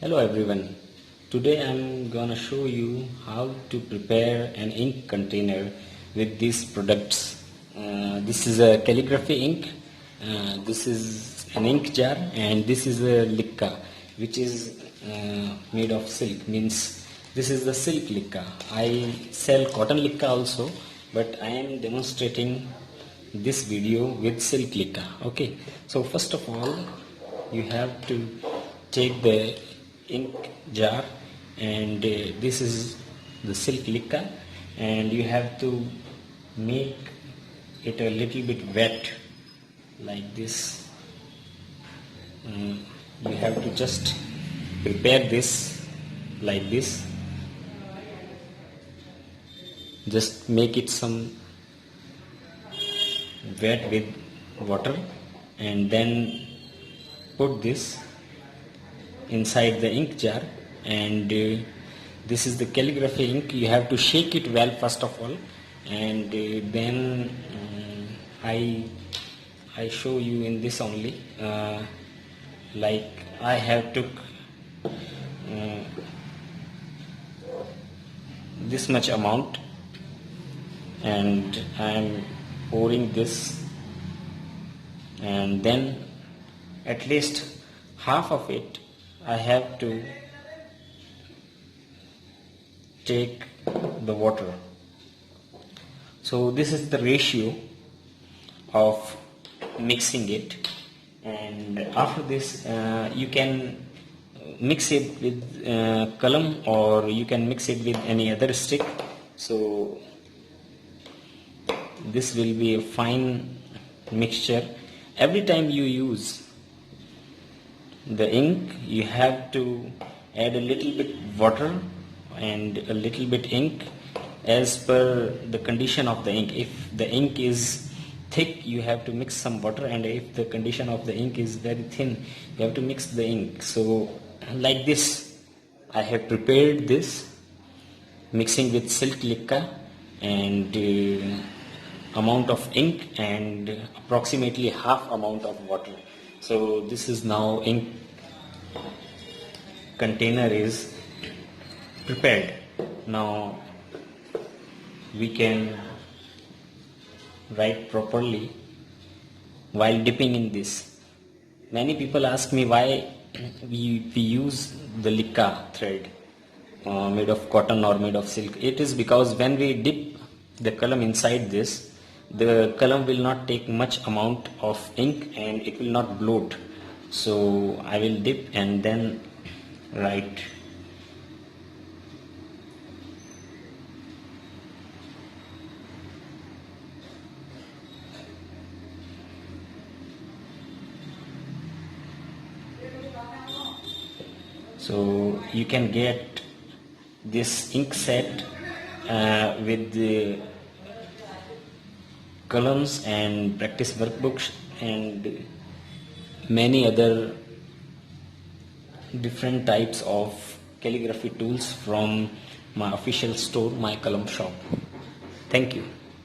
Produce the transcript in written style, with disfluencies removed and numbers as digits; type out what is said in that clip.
Hello everyone. Today I'm gonna show you how to prepare an ink container with these products. This is a calligraphy ink. This is an ink jar, and this is a Likka, which is made of silk. Means this is the silk Likka. I sell cotton Likka also, but I am demonstrating this video with silk Likka. Okay. So first of all, you have to take the ink jar, and this is the silk Likka, and you have to make it a little bit wet like this. You have to just prepare this like this. Just make it some wet with water, and then put this inside the ink jar. And this is the calligraphy ink. You have to shake it well first of all, and then I show you in this only. Like I have took this much amount, and I am pouring this, and then at least half of it I have to take the water. So this is the ratio of mixing it, and after this you can mix it with kalam, or you can mix it with any other stick. So this will be a fine mixture. Every time you use the ink, you have to add a little bit water and a little bit ink as per the condition of the ink. If the ink is thick, you have to mix some water, and if the condition of the ink is very thin, you have to mix the ink. So like this I have prepared this, mixing with silk Likka and amount of ink and approximately half amount of water. So this is now ink container is prepared. Now we can write properly while dipping in this. Many people ask me why we use the Likka thread made of cotton or made of silk. It is because when we dip the column inside this, the column will not take much amount of ink and it will not bloat. So I will dip and then write. So you can get this ink set with the columns and practice workbooks and many other different types of calligraphy tools from my official store, My Kalam Shop. Thank you.